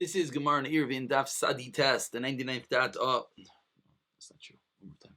This is Gemara and Eruvin Daf Sadi Test, the 99th dot. Oh, that's not true. One more time.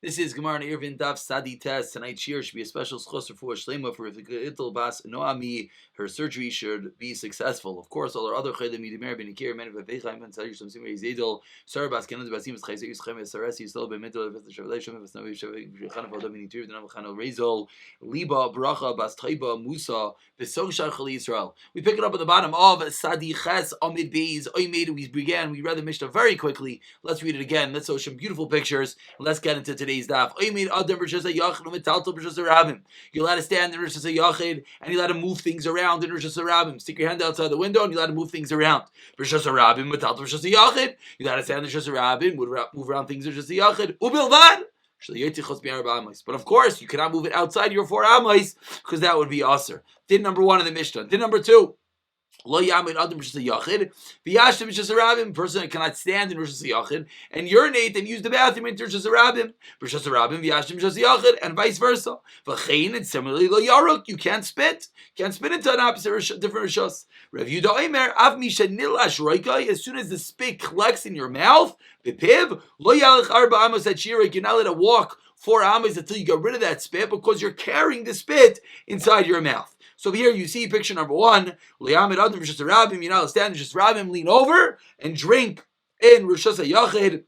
This is Gemara and Eruvin Daf Sadi Test. Tonight's year should be a special schosser for Shlema for Itul Bas Noami. Her surgery should be successful. Of course, all our other chaydim midimer ben ikir men v'veichaim ben tzayir shom simei zedel Sarah Bas Kenan Basim Chayzer Yischem Sarasi Yisrael ben Middle of the Shavlei Shem Vasnavi Shavchan of Adam Minitir Denam Chano Rezol Liba Bracha Bas Taiba Musa V'Sog Shachal Yisrael. We pick it up at the bottom of Sadi Ches Amid Beis Oimed. We began. We read the Mishnah very quickly. Let's read it again. Let's show some beautiful pictures. Let's get into today's daf. Oimed Adam Rishas Yachid Umetaltal Rishas Rabim. You're allowed to stand in Rishas Yachid and you're allowed to move things around in Rishas Rabim. Stick your hand outside the window and you're allowed to move things around. Rishas Rabim Umetaltal Rishas Yachid. You're allowed to stand in Rishas Rabim, move around things in Rishas Yachid. Ubilvad. But of course, you cannot move it outside your 4 amais because that would be aser. Din number 1 in the Mishnah. Din number 2. Lo yamin adam b'shas yachid, v'yashtem b'shas rabim. Person cannot stand in b'shas yachid and urinate and use the bathroom in b'shas rabim, v'yashtem b'shas yachid, and vice versa. V'chein, and similarly lo yaruk, you can't spit into an opposite different rishos. Rav Yehuda Omer, av misha nilash roikai, as soon as the spit collects in your mouth, v'piv lo yalech arba amos at shirik, you're not allowed to walk 4 amos until you get rid of that spit because you're carrying the spit inside your mouth. So here you see picture number 1. Liamid Adam Rishas Rabim. You're not stand in Rishas Rabim, lean over and drink in Rishas Yachid.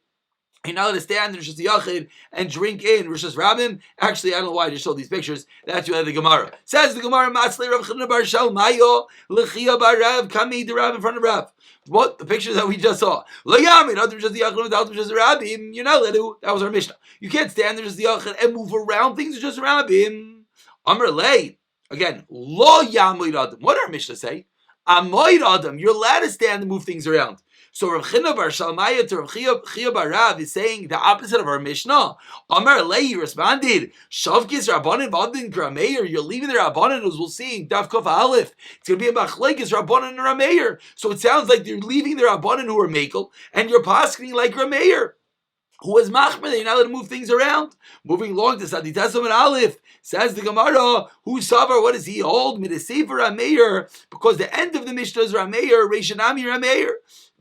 You're not allowed to stand in Rishas Yachid and drink in Rishas Rabim. Actually, I don't know why I just showed these pictures. That's why the Gemara says the Gemara Matzle Rav Chana Bar Shalmayo Lechia Bar Rav Kami the Rav in front of Rav. What the pictures that we just saw? Liamid Adam Rishas Yachid without Rishas Rabim. You're not allowed to. That was our Mishnah. You can't stand in Rishas Yachid and move around things Rishas Rabim. Amr Lei. Again, lo yamoid adam. What did our Mishnah say? Amoid adam. You're allowed to stand and move things around. So Rav Chana Bar Shalmaya to Rav Chia Bar Rav is saying the opposite of our Mishnah. Amar Lei responded, Shavkis Rabbanan Vadin Rameir. You're leaving the Rabbanan, as we'll see in Daf Kuf Aleph. It's going to be a Machlekes Rabbanan and Rameir. So it sounds like you're leaving the Rabbanan who are Mekel and you're paskening like Rameir, who is machmer, you're not allowed to move things around. Moving along to Saditasom and Aleph, says the Gemara, who savar, what does he hold? Midasefer Rameir, because the end of the Mishnah is Rameir, Reishanami Rameir.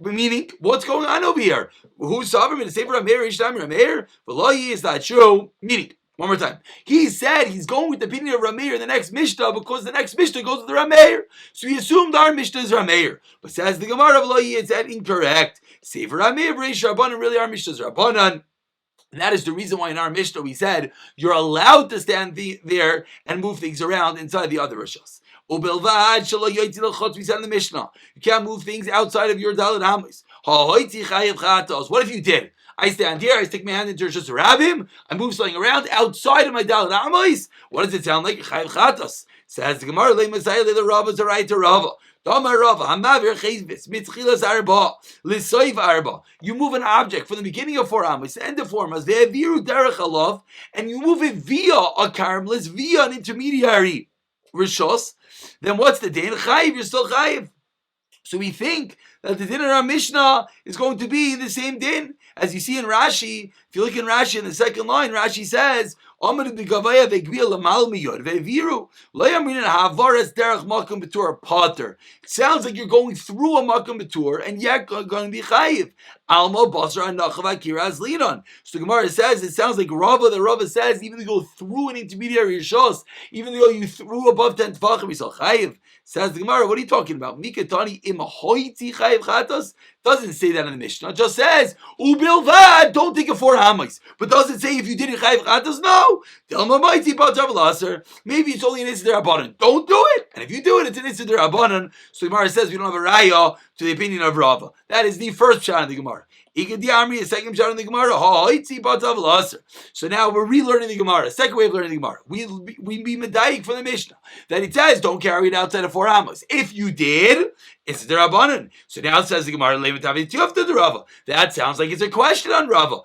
Meaning, what's going on over here? Who savar, Midasefer Rameir, Reishanami Rameir? V'loyi, is that true? Meaning, one more time. He said he's going with the opinion of Rameir in the next Mishnah because the next Mishnah goes with the Rameir. So he assumed our Mishnah is Rameir. But says the Gemara of Loyi, it's that incorrect. Say for Rameir, Reish Rabbanan, really our Mishnah is Rabbanan. And that is the reason why in our Mishnah we said you're allowed to stand there and move things around inside the other Rishos. We said in the Mishnah, you can't move things outside of your Dalet Hamis. What if you did? I stand here, I stick my hand into Rishos Rabim, I move something around outside of my Dalet Hamis. What does it sound like? Says the Gemara, Le Messiah, Le Rava, Zarai to Rava. You move an object from the beginning of 4 amos to the end of 4 amos, and you move it via a caramelist, via an intermediary rishos, then what's the din? Chayiv, you're still chayiv. So we think that the din in our Mishnah is going to be the same din. As you see in Rashi, if you look in Rashi in the second line, Rashi says, it sounds like you're going through a makam betur and yet going to be chayiv. Alma basra nachav akiraz linon. So the Gemara says it sounds like Rava. The Rava says even though you go through an intermediary rishos, even though you threw above 10 tefachim, you saw chayiv. Says the Gemara, what are you talking about? Mikatani imahoiti chayiv chatos. Doesn't say that in the Mishnah. It just says ubilvad. Don't take it 4 amos. But does it say if you did it chayiv chatos? No. Maybe it's only an Issa D'Rabbanan. Don't do it. And if you do it, it's an Issa D'Rabbanan. So the Gemara says we don't have a raya to the opinion of Rava. That is the first shot in the Gemara. The second shot in the Gemara. So now we're relearning the Gemara. Second way of learning the Gemara. We be medayik from the Mishnah that it says don't carry it outside of 4 amos. If you did, it's the Rabbanan. So now it says the Gemara. That sounds like it's a question on Rava.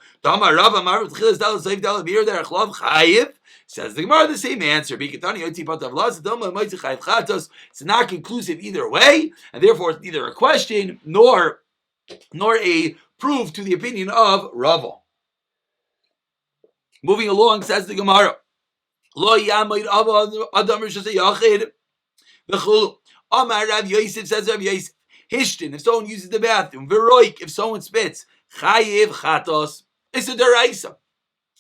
Says the Gemara, the same answer. It's not conclusive either way, and therefore it's neither a question nor a proof to the opinion of Rava. Moving along, says the Gemara. Amar Rav Yosef, says Rav Yosef, Hishtin, if someone uses the bathroom, Veroik, if someone spits, Chayiv Chatos, it's a deraisa.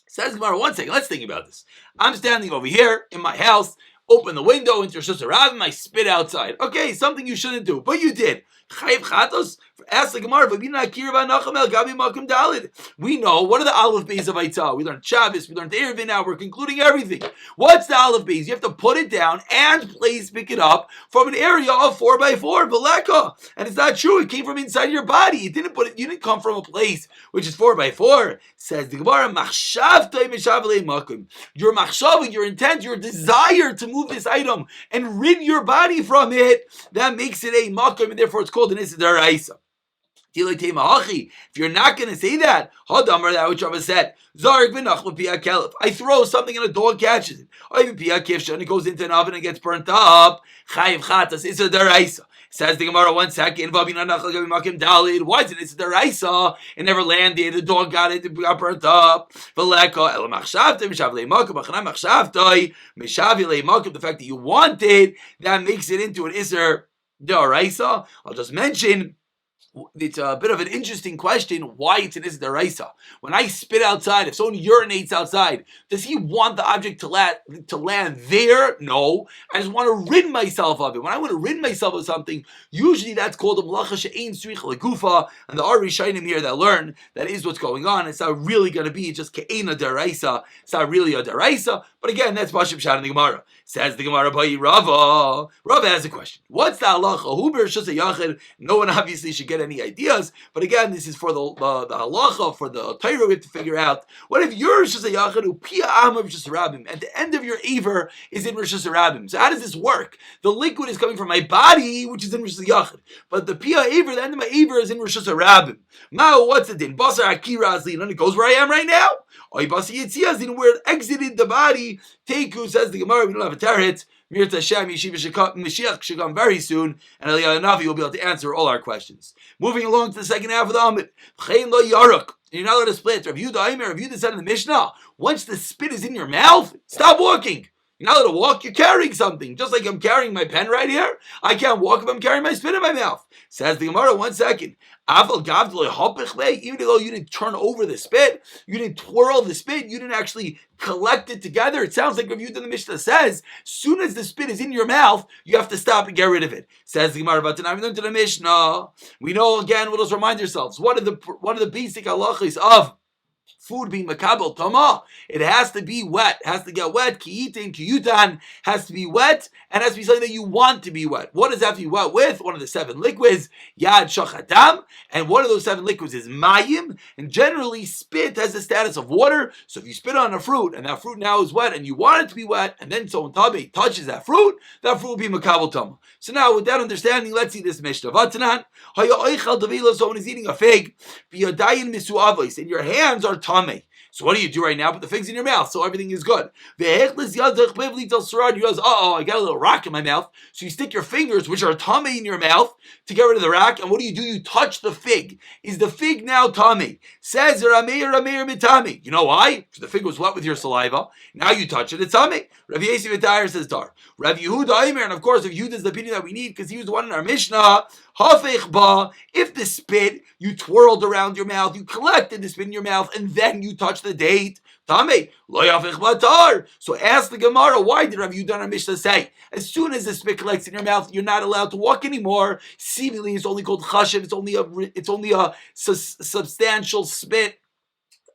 Says Gemara, 1 second, let's think about this. I'm standing over here in my house, open the window into Rosh Hashanah, I spit outside. Okay, something you shouldn't do, but you did. Chayiv Chatos? Ask the Gemara, we know, what are the Aleph Beis of Eitzah? We learned Shabbos, we learned Eruvin, now we're concluding everything. What's the Aleph Beis? You have to put it down and pick it up from an area of 4x4, Baleka. And it's not true, it came from inside your body. You didn't come from a place which is 4x4. Says the Gemara, your machshava, your intent, your desire to move this item and rid your body from it, that makes it a makom, and therefore it's called an Issa D'Oraisa. If you're not going to say that, that which Rava said, I throw something and a dog catches it. And it goes into an oven and gets burnt up. Says the Gemara, 1 second. Why is it deraisa? It never landed. The dog got it. It got burnt up. The fact that you want it, that makes it into an iser deraisa. I'll just mention, it's a bit of an interesting question why it's an Issa D'Oraisa. When I spit outside, if someone urinates outside, does he want the object to land there? No. I just want to rid myself of it. When I want to rid myself of something, usually that's called a Malacha She'ein Tzrich L'Gufa, and the Ari Shainim here that learn that is what's going on. It's not really going to be just Ke'ein a D'Oraisa. It's not really a D'Oraisa, but again, that's Bashim Shat in the Gemara. Says the Gemara by Rava. Rava has a question. What's the halacha? Who be'rshus hayachid? No one obviously should get any ideas, but again, this is for the halacha, for the Torah. We have to figure out, what if your rshus hayachid who pia ama rshus rabim, at the end of your aver is in rshus rabim? So how does this work? The liquid is coming from my body, which is in rshus hayachid, but the pia aver, the end of my aver is in rshus rabim. Now, what's the din? Basar akira azlin, and it goes where I am right now. Oy basi yitzia azlin, where it exited the body. Teiku, says the Gemara, we don't have a teretz. Mirta Hashem, Yeshiva Mashiach should come very soon, and Eliyahu Navi will be able to answer all our questions. Moving along to the second half of the Amid. V'chein lo yaruk. You're not allowed to split. Rav Yehuda said in the Mishnah, once the spit is in your mouth, stop walking. You're not allowed to walk, you're carrying something. Just like I'm carrying my pen right here, I can't walk if I'm carrying my spit in my mouth. Says the Gemara, 1 second. Even though you didn't turn over the spit, you didn't twirl the spit, you didn't actually collect it together. It sounds like Rav Yehuda the Mishnah says, as soon as the spit is in your mouth, you have to stop and get rid of it. Says the Gemara, to the Mishnah. We know again, we'll just remind yourselves, what are the basic halachas of food being makabel tama? It has to be wet. It has to get wet. Ki'itin, kiyutan has to be wet, and has to be something that you want to be wet. What does that have to be wet with? One of the 7 liquids, yad shachatam, and one of those 7 liquids is mayim, and generally spit has the status of water, so if you spit on a fruit, and that fruit now is wet, and you want it to be wet, and then someone tabe touches that fruit will be makabel tama. So now, with that understanding, let's see this Mishnah. Vatanan, someone is eating a fig, and your hands are tame. So what do you do right now? Put the figs in your mouth, so everything is good. You realize, I got a little rock in my mouth. So you stick your fingers, which are tame, in your mouth to get rid of the rock. And what do? You touch the fig. Is the fig now tame? Says Rameir mitame. You know why? Because the fig was wet with your saliva. Now you touch it, it's tame. Rav Yosef V'Tayr says Dar. Rav Yehuda Aimer, and of course, Rav Yehuda is the opinion that we need because he was the one in our Mishnah. If the spit you twirled around your mouth, you collected the spit in your mouth, and then you touch the date, tame lo yafich batar. So ask the Gemara, why did Rav Yehuda in our Mishnah say, as soon as the spit collects in your mouth, you're not allowed to walk anymore? Seemingly, it's only called chashiv. It's only a substantial spit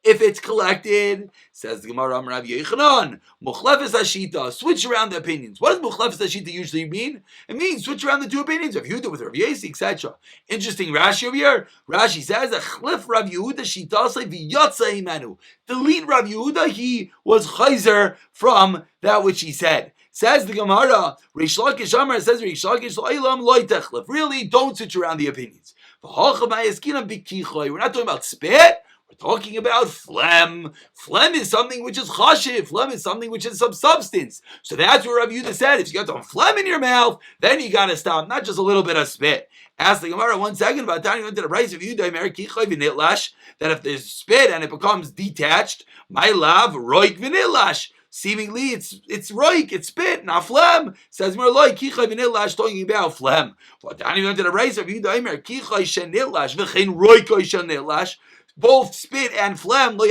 if it's collected. Says the Gemara, Rav Yechanan, Muchlefes Hashita, switch around the opinions. What does Muchlefes Hashita usually mean? It means switch around the 2 opinions, Rav Yehuda with Rav Yosef, etc. Interesting Rashi over here. Rashi says, Achlef Rav Yehuda Shitasei v'yatsa imanu. Delete Rav Yehuda, he was chayzer from that which he said. Says the Gemara, Reish Lakish Amar, says Reish Lakish, Lo'ilam loy techlef. Really, don't switch around the opinions. We're not talking about spit. We're talking about phlegm. Phlegm is something which is chashiv. Phlegm is something which is some substance. So that's what Rav Yehuda said. If you got some phlegm in your mouth, then you got to stop, not just a little bit of spit. Ask the Gemara 1 second about time you went to the price of Yehuda, that if there's spit and it becomes detached, my love, roik v'nitlash. seemingly it's roik, it's spit, not phlegm. Says more like kichai v'nilash, talking about phlegm. What Dani went to the race of Yudaimir kichai shenilash v'chein roikoi shenilash. Both spit and phlegm. So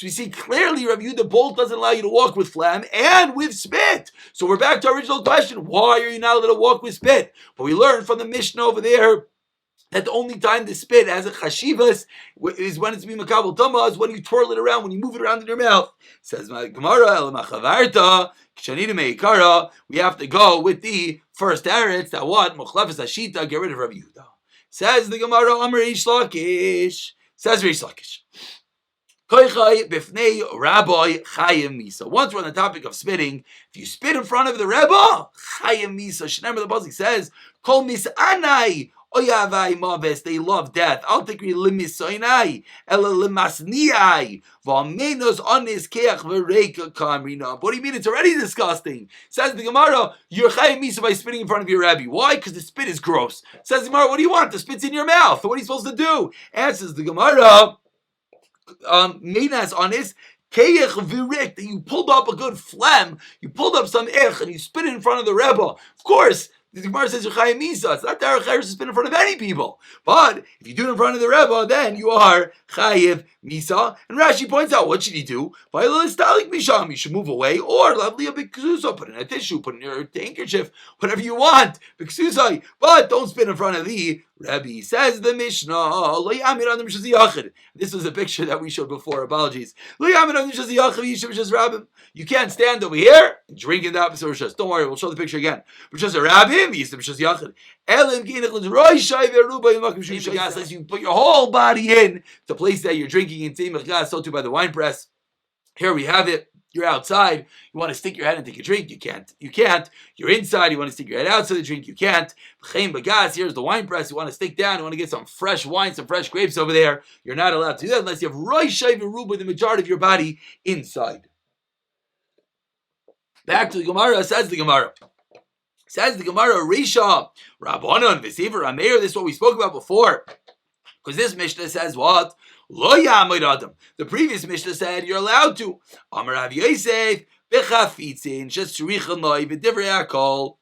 we see clearly, Rav Yehuda, both doesn't allow you to walk with phlegm and with spit. So we're back to our original question: why are you not allowed to walk with spit? But we learned from the Mishnah over there that the only time the spit has a chashivas is when it's being makabel tama, is when you twirl it around, when you move it around in your mouth. Says my Gemara, el machavarta, kshanita meikara. We have to go with the first eretz that what mochlefes hashita, get rid of Rav Yehuda. Says the Gemara, Amar Reish Lakish. Says Reish Lakish. Koichai b'fnei Rabbi Chayim Misa. Once we're on the topic of spitting, if you spit in front of the Rebbe, Chayim Misa. Shneimar the pasuk says, Kol misanai oyavai maves. They love death. I'll take you limisoinai, ela limasniai, v'amenos anis keach v'reika kamrina. What do you mean? It's already disgusting. Says the Gemara, you're Chayim Misa by spitting in front of your Rebbe. Why? Because the spit is gross. Says the Gemara, what do you want? The spit's in your mouth. What are you supposed to do? Answers the Gemara, Menas on his Keich virik, that you pulled up a good phlegm, you pulled up some ich, and you spit it in front of the Rebbe. Of course, the Gemara says you're Chayim Misa. It's not Derech Eretz to spit in front of any people. But if you do it in front of the Rebbe, then you are Chayiv Misa. And Rashi points out, what should you do? You should move away, or lovely a big ksusa, put in a tissue, put in your handkerchief, whatever you want, b'ksusai, but don't spit in front of the Rebbe. Says the Mishnah, this was a picture that we showed before, apologies. You can't stand over here and drink in the opposite Rishas. Don't worry, we'll show the picture again. Rishas Rabbim, you put your whole body in the place that you're drinking in, so too by the wine press. Here we have it. You're outside. You want to stick your head and take a drink. You can't. You're inside. You want to stick your head out to the drink. You can't. Here's the wine press. You want to stick down. You want to get some fresh wine, some fresh grapes over there. You're not allowed to do that unless you have roishai v'ruba, the majority of your body inside. Back to the Gemara. Says the Gemara, Risha, Rabbanon, V'Sefer Rameir. This is what we spoke about before. Because this Mishnah says what? Lo yamid adam. The previous Mishnah said you're allowed to. Amar Rav Yosef, b'chafitzin, shetzricha noi, b'divrei hakol.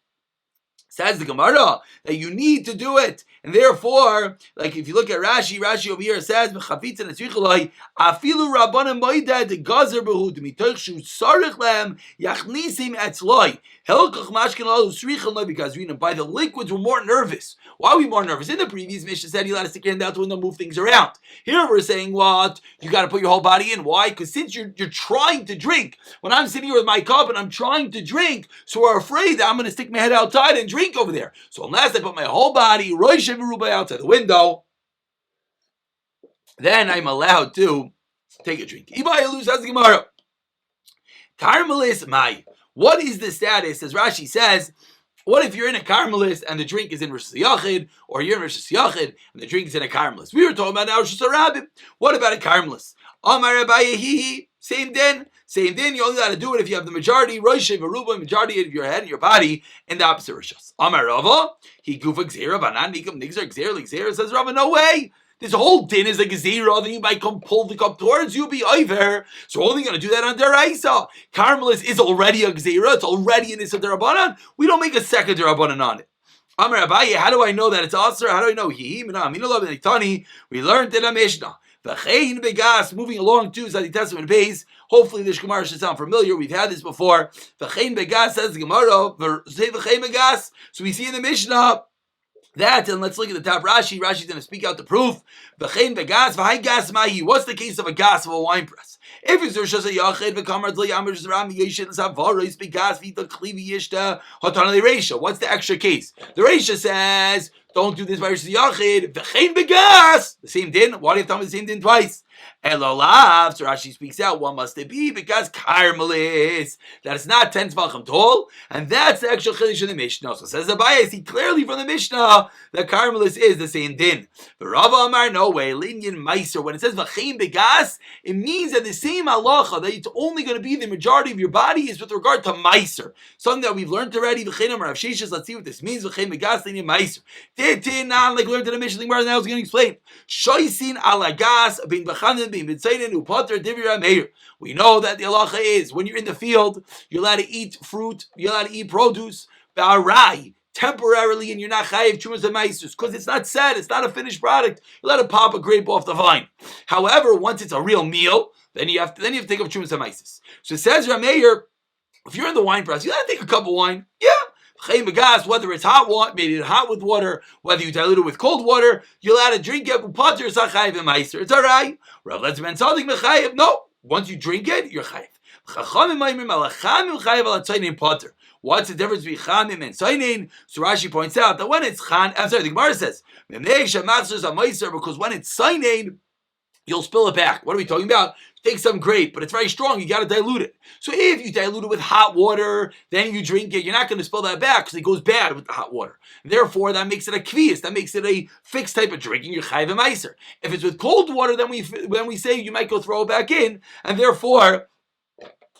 Says the Gemara that you need to do it. And therefore, like if you look at Rashi over here says, b'chafitzin etzrichaloi, afilu rabbanim moided gazer behud mitoch shu sarich lem yachnisim etzloi. Helkach mashkin alu srichaloi, because by the liquids we're more nervous. Why are we more nervous? In the previous Mishnah said you let us stick your hand out the window, move things around. Here we're saying what? You got to put your whole body in. Why? Because since you're trying to drink, when I'm sitting here with my cup and I'm trying to drink, so we're afraid that I'm going to stick my head outside and drink over there. So unless I put my whole body outside the window, then I'm allowed to take a drink. What is the status? As Rashi says, what if you're in a Carmelis and the drink is in Rosh Hashanah, or you're in Rosh Hashanah and the drink is in a Carmelis? We were talking about now Rosh Hashanah. What about a Carmelis? Amar Abaye, same din. You only got to do it if you have the majority, Rosh Hashanah, majority of your head and your body in the opposite Rishas. Amar Rava, he gufa gzera, banan nikam nigzer gzera, says Rava, no way. This whole din is a gezerah, then you might come pull the cup towards you, be over. So we're only going to do that on Deraisa. Carmelis is already a gezerah, it's already in Issa Derabanan. We don't make a second Derabanan on it. Amar Abaye, how do I know that it's Asr? How do I know? We learned in a Mishnah. V'chein begas, moving along to Zadi Testament base. Hopefully this Gemara should sound familiar. We've had this before. V'chein begas, says the Gemara. Say v'chein begas. So we see in the Mishnah that, and let's look at the top Rashi. Rashi's going to speak out the proof. V'chein begas, v'hai gas mahi. What's the case of a gas of a wine press? If it's Rosh Hashanah, v'kamar d'li amar zram yishin zavaros begas v'ita klivi yishta hotana le'reisha. What's the extra case? The Reisha says, don't do this by Rosh Hashanah. V'chein begas. The same din. Why do you have to tell me the same din twice? Elolav, so Rashi speaks out, what must it be? Because Carmelis, that is not 10 Tvachim tall, and that's the actual Chiddush in the Mishnah. So says Abaye, I see clearly from the Mishnah that Carmelis is the same din. The Rava Amar, no way, Linyan Meiser, when it says V'chein Begas, it means that the same halacha, that it's only going to be the majority of your body, is with regard to Meiser. Something that we've learned already, V'chein Amar Rav Sheshis, let's see what this means, V'chein Begas, Linyan Meiser. Like we learned in the Mishnah, now it's going to explain. Shoisin alagas, bin B'chan We know that the halacha is when you're in the field, you're allowed to eat fruit, you're allowed to eat produce, temporarily, and you're not chayiv chumas ha'maisus because it's not set, it's not a finished product. You let it pop a grape off the vine. However, once it's a real meal, then you have to take up chumas ha'maisus. So it says Rameir, if you're in the wine press, you gotta take a cup of wine. Yeah. Whether it's hot water, made it hot with water, whether you dilute it with cold water, you're allowed to drink it. It's all right. No. Once you drink it, you're chayiv. What's the difference between chamim and sainin? So Rashi points out that when it's the Gemara says, because when it's sainin, you'll spill it back. What are we talking about? Take some grape, but it's very strong. You got to dilute it. So if you dilute it with hot water, then you drink it, you're not going to spill that back because it goes bad with the hot water. Therefore, that makes it a kvias. That makes it a fixed type of drinking. You're chayiv meiser. If it's with cold water, then we say you might go throw it back in, and therefore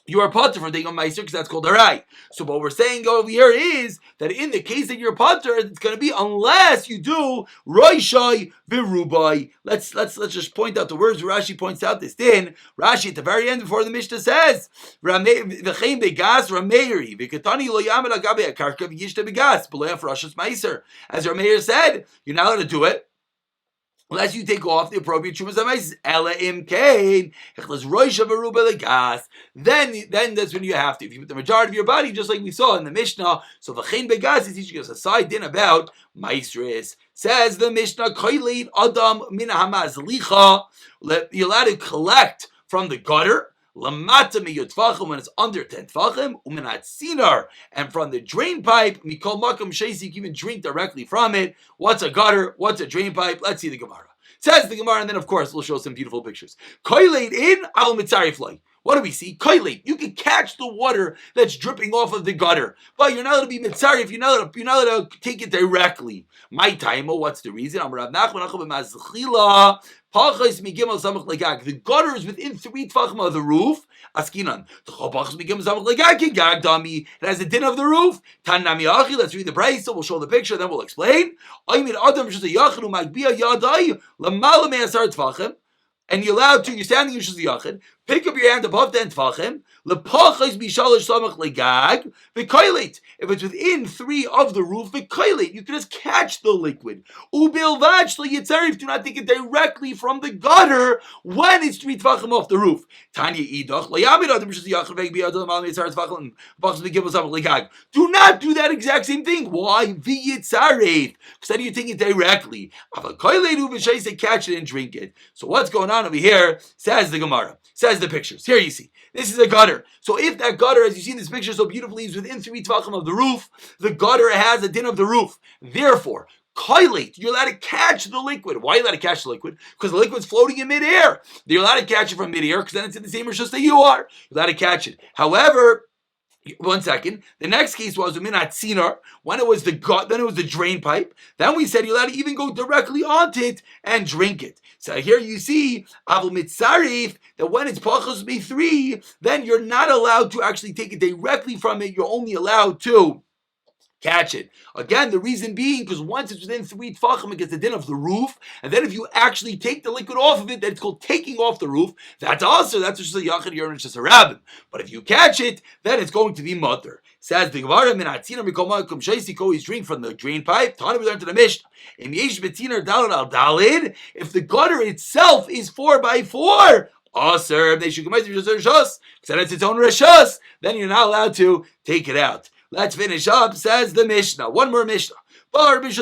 you are potter for taking a meiser because that's called a rai. So what we're saying over here is that in the case that you're potter, it's going to be unless you do roishai v'rubai. Let's just point out the words Rashi points out this. Then Rashi at the very end before the Mishnah says v'chein begas rameiri v'katani lo yamed agabe akarka v'yishta begas b'loyaf rashas meiser. As Rameir said, you're not allowed to do it unless you take off the appropriate chumas ha'maisis. Ela imkein echlas roisha v'ruba legas. Then that's when you have to. If you put the majority of your body, just like we saw in the Mishnah. So v'chein begas is teaching us a side din about maestris. Says the Mishnah, koilin adam min hamazlicha. You're allowed to collect from the gutter. Lamata miyut tfachim when it's under 10 tfachim, uminat sinar, and from the drain pipe, mikol makam sheisi, you can even drink directly from it. What's a gutter? What's a drain pipe? Let's see the Gemara. Says the Gemara, and then of course we'll show some beautiful pictures. Koilate in al mitzariflai. What do we see? Koilate. You can catch the water that's dripping off of the gutter, but you're not allowed to be mitzarif. You're not allowed to take it directly. My time. What's the reason? The gutter is within 3 tfachim of the roof. Askinan. It has a din of the roof. Let's read the price, so we'll show the picture, then we'll explain. And you're allowed to, you're standing in Shuz Yachid, pick up your hand above 10 Tvachim, lepachos bishalosh samach legag, v'koilate. If it's within 3 of the roof, v'koilate, you can just catch the liquid. Ubilvad shlo yitzarif, do not take it directly from the gutter when it's 3 Tvachim off the roof. Tanya idach, layamid adam Shuz Yachid, v'gbi adam al mitzar Tvachim, v'pachos b'gibel samach legag. Do not do that exact same thing. Why? V'yitzarif. Because then you're taking it directly. Av'koilate uv'sheise, catch it and drink it. So what's going on over here? Says the Gemara. Says the pictures. Here you see. This is a gutter. So if that gutter, as you see in this picture so beautifully, is within 3 tvachim of the roof, the gutter has a din of the roof. Therefore, koilate, you're allowed to catch the liquid. Why are you allowed to catch the liquid? Because the liquid's floating in midair. You're allowed to catch it from midair because then it's in the same rishus that you are. You're allowed to catch it. However, one second. The next case was minat sinar, when it was the gut, then it was the drain pipe. Then we said you're allowed to even go directly onto it and drink it. So here you see avul mitzarif that when it's pachos b3, then you're not allowed to actually take it directly from it. You're only allowed to catch it. Again, the reason being because once it's within 3 tfachim, it gets the din of the roof, and then if you actually take the liquid off of it, then it's called taking off the roof. That's just a yachid, you're just a rabbin. But if you catch it, then it's going to be mutter. Says the Gemara, always drink from the drain pipe. Tana, we learned to the Mishnah. If the gutter itself is 4x4, sir, they should come out to rishus, because it's its own rishus, then you're not allowed to take it out. Let's finish up, says the Mishnah. One more Mishnah. Hopefully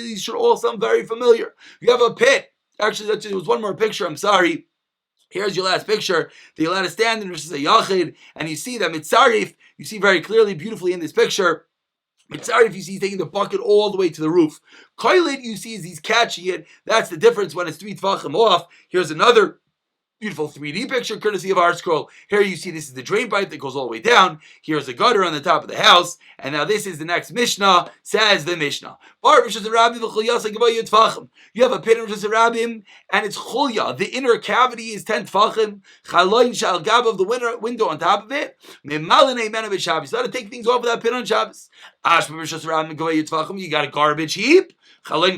these should all sound very familiar. You have a pit. Actually, there was one more picture, I'm sorry. Here's your last picture. You're allowed to stand in Rishus Yachid, and you see that Mitzarif, you see very clearly, beautifully in this picture. Mitzarif, you see he's taking the bucket all the way to the roof. Koilit, you see, is he's catching it. That's the difference when it's 3 tvachim off. Here's another beautiful 3D picture, courtesy of our scroll. Here you see this is the drain pipe that goes all the way down. Here's a gutter on the top of the house. And now this is the next Mishnah, says the Mishnah. You have a pit in Rishus Rabbim, and it's chulya. The inner cavity is 10 tfachim. Chaloin shal gab of the window on top of it. You got to take things off of that pit on Shabbos. You got a garbage heap. If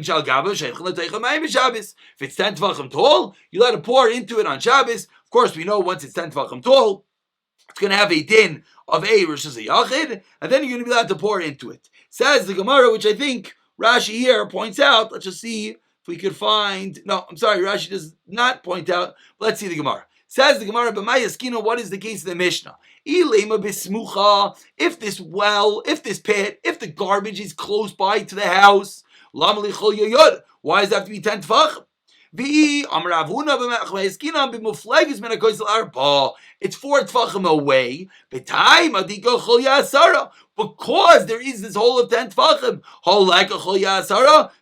it's 10 tvachim tall, you let it pour into it on Shabbos. Of course, we know once it's 10 tvachim tall, it's going to have a din of a versus a yachid, and then you're going to be allowed to pour into it. Says the Gemara, which I think Rashi here points out. Let's just see if we could find. No, I'm sorry, Rashi does not point out. Let's see the Gemara. Says the Gemara, B'mayaskina, what is the case of the Mishnah? Ilema bismucha, if this well, if this pit, if the garbage is close by to the house, lama lichol yoyod, why does it have to be 10 tefachim? It's 4 tefachim away. Because there is this hole of 10 tefachim,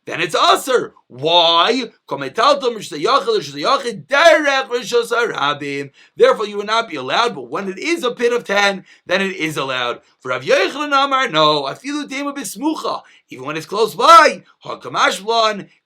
then it's aser. Why? Therefore, you will not be allowed. But when it is a pit of 10, then it is allowed. For Rav Yochanan Amar, no. Even when it's close by,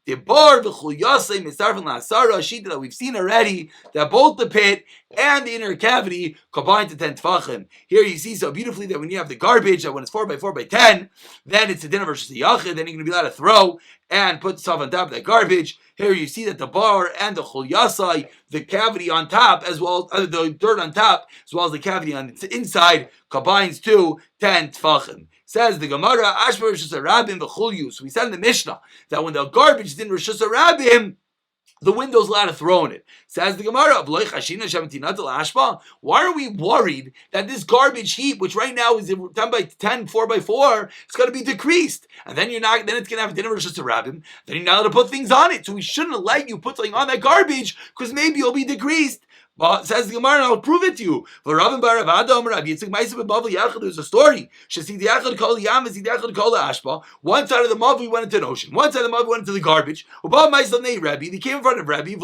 the bar that we've seen already, that both the pit and the inner cavity combine to 10 tefachim. Here you see so beautifully that when you have the garbage, that when it's 4 by 4 by 10, then it's a dinner versus the yachid. Then you're going to be allowed to throw and put stuff on top of that garbage. Here you see that the bar and the chul yasai, the cavity on top, as well as the dirt on top, as well as the cavity on the inside, combines to 10 tefachim. Says the Gemara, Ashba Rishus Harabim v'chul. So we said in the Mishnah that when the garbage is in Rishus Harabim, the window's allowed to throw in it. Says the Gemara, why are we worried that this garbage heap, which right now is 10 by 10, 4 by 4, it's going to be decreased? And then then it's going to have a dinner versus a rabbim. Then you're not allowed to put things on it. So we shouldn't let you put something on that garbage because maybe it'll be decreased. But says the Gemara, and I'll prove it to you. There's a story. One side of the Mavi went into an ocean. One side of the Mavi went into the garbage. They came in front of Rabbi.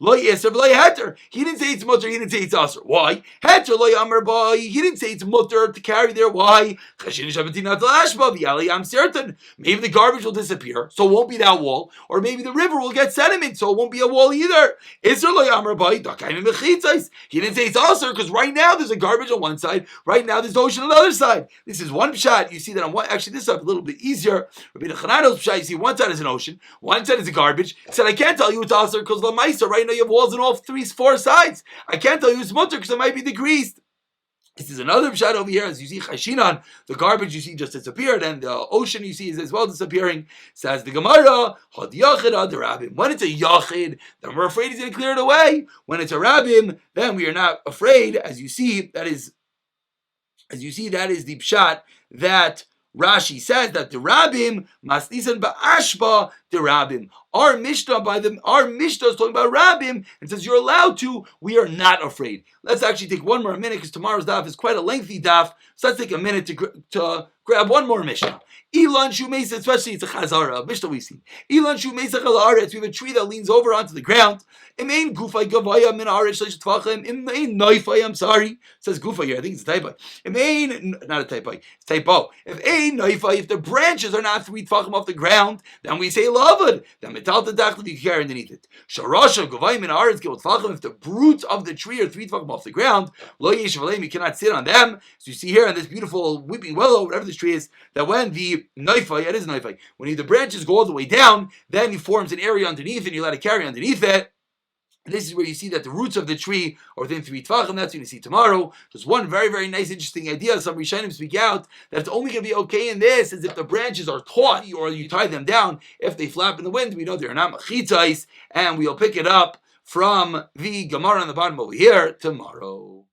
He didn't say it's mutter, he didn't say it's aser. Why? He didn't say it's mutter to carry there. Why? Maybe the garbage will disappear, so it won't be that wall. Or maybe the river will get sediment, so it won't be a wall either. He didn't say it's aser, because right now there's a garbage on one side, right now there's the ocean on the other side. This is one pshat. You see that on one, actually this is a little bit easier. Rabbi Chanano's pshat, you see one side is an ocean, one side is a garbage. He said, I can't tell you it's aser, because the Maisa right now you have walls on all 4 sides. I can't tell you it's mutter because it might be decreased. This is another pshat over here. As you see, Chashinan, the garbage you see just disappeared, and the ocean you see is as well disappearing. Says the Gemara, Had Yachid Ad Rabbim. When it's a Yachid, then we're afraid he's going to clear it away. When it's a Rabbim, then we are not afraid. As you see, that is the pshat that Rashi says that the Rabbim masnisan ba'ashba the Rabbim. Our Mishnah is talking about Rabbim and says you're allowed to. We are not afraid. Let's actually take one more minute because tomorrow's daf is quite a lengthy daf. So let's take a minute to grab one more Mishnah. Ilan shu meisa, especially it's a chazara, Mishnah we see. Ilan shu meisa chal haaretz. We have a tree that leans over onto the ground. Imein gufay gavaya min haaretz shleish tvachim. Imein noifay. I'm sorry. It says gufa here. I think it's a typo. Imein, not a typo. It's typo. If ein noifay, if the branches are not 3 tvachim off the ground, then we say lavad. Then metal the dachli you carry underneath it. Sharasha gavaya min haaretz gevot tvachim. If the roots of the tree are 3 tvachim off the ground, lo yesh v'leim, you cannot sit on them. So you see here in this beautiful weeping willow, whatever this tree is, that when the Naifai, it is Naifai. When the branches go all the way down, then it forms an area underneath and you let it carry underneath it. And this is where you see that the roots of the tree are within 3 tvachim. That's what you see tomorrow. Just one very, very nice, interesting idea. Some Rishonim speak out that it's only going to be okay in this is if the branches are taut or you tie them down. If they flap in the wind, we know they're not machitzais, and we'll pick it up from the Gemara on the bottom over here tomorrow.